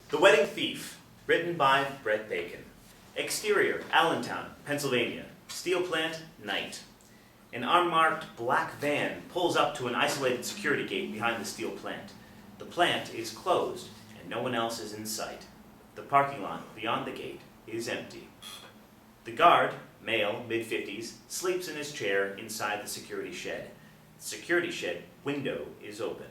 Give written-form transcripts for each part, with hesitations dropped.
The Wedding Thief, written by Brett Bacon. Exterior, Allentown, Pennsylvania. Steel plant, night. An unmarked black van pulls up to an isolated security gate behind the steel plant. The plant is closed, and no one else is in sight. The parking lot beyond the gate is empty. The guard, male, mid-50s, sleeps in his chair inside the security shed. The security shed window is open.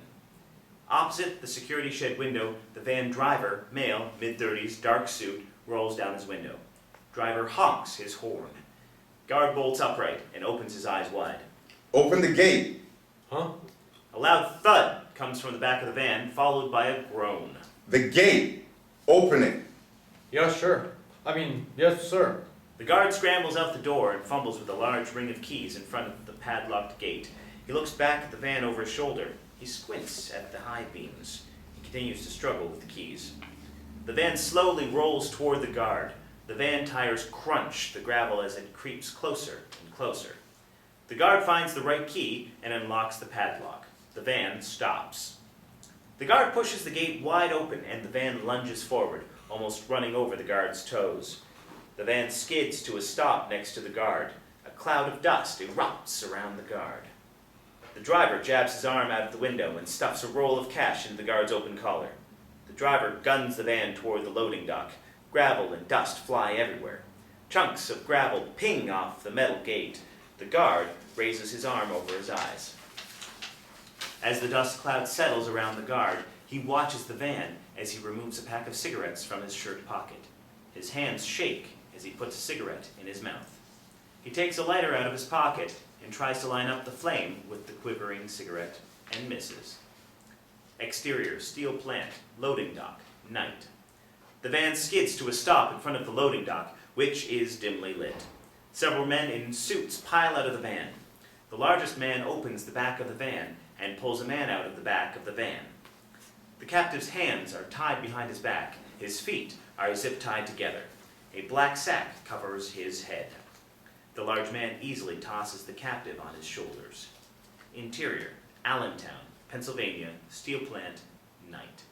Opposite the security shed window, the van driver, male, mid-30s, dark suit, rolls down his window. Driver honks his horn. Guard bolts upright and opens his eyes wide. Open the gate. Huh? A loud thud comes from the back of the van, followed by a groan. The gate. Open it. Yeah, sure. Yes, sir. The guard scrambles out the door and fumbles with a large ring of keys in front of the padlocked gate. He looks back at the van over his shoulder. He squints at the high beams. He continues to struggle with the keys. The van slowly rolls toward the guard. The van tires crunch the gravel as it creeps closer and closer. The guard finds the right key and unlocks the padlock. The van stops. The guard pushes the gate wide open and the van lunges forward, almost running over the guard's toes. The van skids to a stop next to the guard. A cloud of dust erupts around the guard. The driver jabs his arm out of the window and stuffs a roll of cash into the guard's open collar. The driver guns the van toward the loading dock. Gravel and dust fly everywhere. Chunks of gravel ping off the metal gate. The guard raises his arm over his eyes. As the dust cloud settles around the guard, he watches the van as he removes a pack of cigarettes from his shirt pocket. His hands shake as he puts a cigarette in his mouth. He takes a lighter out of his pocket and tries to line up the flame with the quivering cigarette, and misses. Exterior, steel plant, loading dock, night. The van skids to a stop in front of the loading dock, which is dimly lit. Several men in suits pile out of the van. The largest man opens the back of the van and pulls a man out of the back of the van. The captive's hands are tied behind his back. His feet are zip-tied together. A black sack covers his head. The large man easily tosses the captive on his shoulders. Interior, Allentown, Pennsylvania, steel plant, night.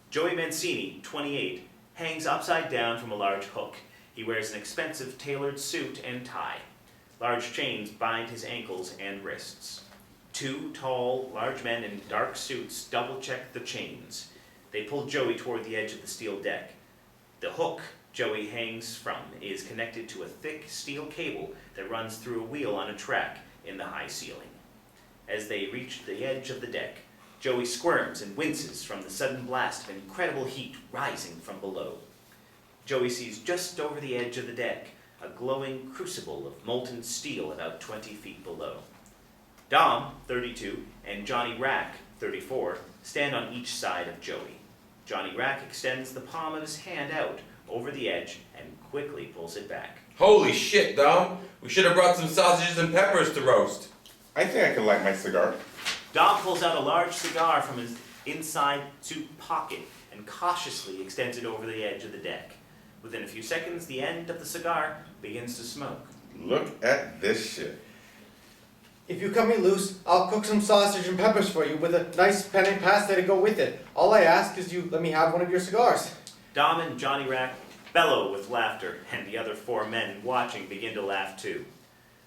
Joey Mancini, 28, hangs upside down from a large hook. He wears an expensive tailored suit and tie. Large chains bind his ankles and wrists. Two tall, large men in dark suits double-check the chains. They pull Joey toward the edge of the steel deck. The hook Joey hangs from is connected to a thick steel cable that runs through a wheel on a track in the high ceiling. As they reach the edge of the deck, Joey squirms and winces from the sudden blast of incredible heat rising from below. Joey sees just over the edge of the deck a glowing crucible of molten steel about 20 feet below. Dom, 32, and Johnny Rack, 34, stand on each side of Joey. Johnny Rack extends the palm of his hand out over the edge and quickly pulls it back. Holy shit, Dom. We should have brought some sausages and peppers to roast. I think I can light my cigar. Dom pulls out a large cigar from his inside suit pocket and cautiously extends it over the edge of the deck. Within a few seconds, the end of the cigar begins to smoke. Look at this shit. If you cut me loose, I'll cook some sausage and peppers for you with a nice penne pasta to go with it. All I ask is you let me have one of your cigars. Dom and Johnny Rack bellow with laughter, and the other four men watching begin to laugh too.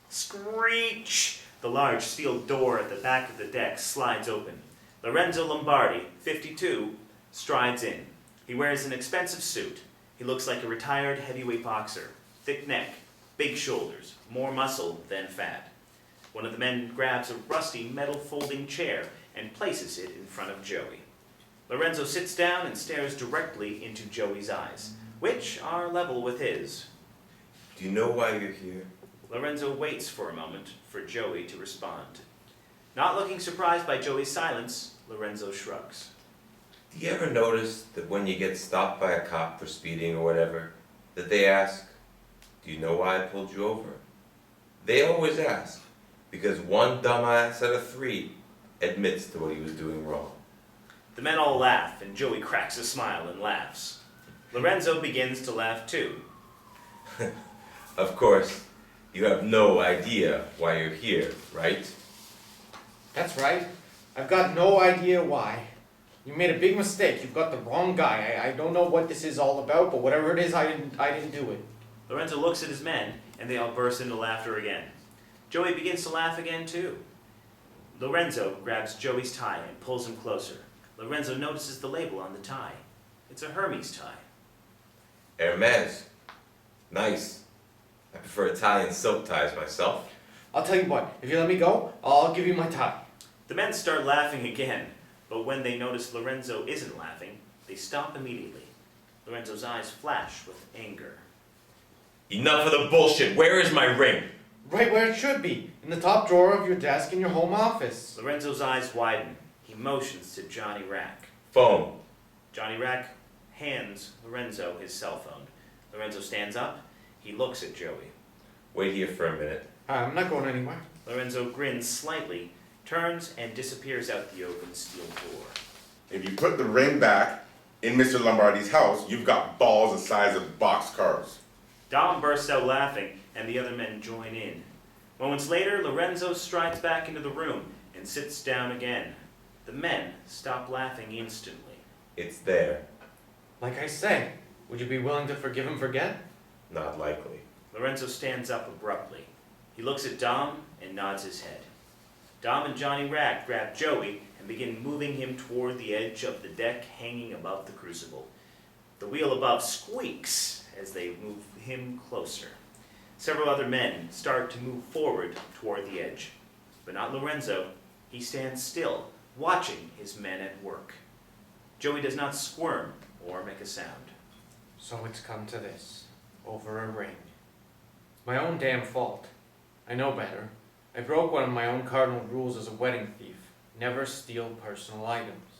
Screech! The large steel door at the back of the deck slides open. Lorenzo Lombardi, 52, strides in. He wears an expensive suit. He looks like a retired heavyweight boxer. Thick neck, big shoulders, more muscle than fat. One of the men grabs a rusty metal folding chair and places it in front of Joey. Lorenzo sits down and stares directly into Joey's eyes, which are level with his. Do you know why you're here? Lorenzo waits for a moment for Joey to respond. Not looking surprised by Joey's silence, Lorenzo shrugs. Do you ever notice that when you get stopped by a cop for speeding or whatever, that they ask, do you know why I pulled you over? They always ask, because one dumbass out of three admits to what he was doing wrong. The men all laugh, and Joey cracks a smile and laughs. Lorenzo begins to laugh too. Of course, you have no idea why you're here, right? That's right. I've got no idea why. You made a big mistake. You've got the wrong guy. I don't know what this is all about, but whatever it is, I didn't do it. Lorenzo looks at his men, and they all burst into laughter again. Joey begins to laugh again, too. Lorenzo grabs Joey's tie and pulls him closer. Lorenzo notices the label on the tie. It's a Hermes tie. Hermes. Nice. I prefer Italian silk ties myself. I'll tell you what, if you let me go, I'll give you my tie. The men start laughing again, but when they notice Lorenzo isn't laughing, they stop immediately. Lorenzo's eyes flash with anger. Enough of the bullshit. Where is my ring? Right where it should be, in the top drawer of your desk in your home office. Lorenzo's eyes widen. He motions to Johnny Rack. Phone. Johnny Rack hands Lorenzo his cell phone. Lorenzo stands up. He looks at Joey. Wait here for a minute. I'm not going anywhere. Lorenzo grins slightly, turns, and disappears out the open steel door. If you put the ring back in Mr. Lombardi's house, you've got balls the size of boxcars. Dom bursts out laughing, and the other men join in. Moments later, Lorenzo strides back into the room and sits down again. The men stop laughing instantly. It's there. Like I say, would you be willing to forgive and forget? Not likely. Lorenzo stands up abruptly. He looks at Dom and nods his head. Dom and Johnny Rack grab Joey and begin moving him toward the edge of the deck hanging above the crucible. The wheel above squeaks as they move him closer. Several other men start to move forward toward the edge, but not Lorenzo. He stands still, watching his men at work. Joey does not squirm or make a sound. So it's come to this, over a ring. It's my own damn fault. I know better. I broke one of my own cardinal rules as a wedding thief. Never steal personal items.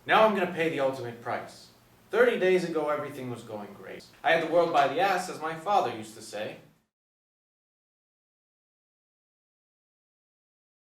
Now I'm gonna pay the ultimate price. 30 days ago, everything was going great. I had the world by the ass, as my father used to say.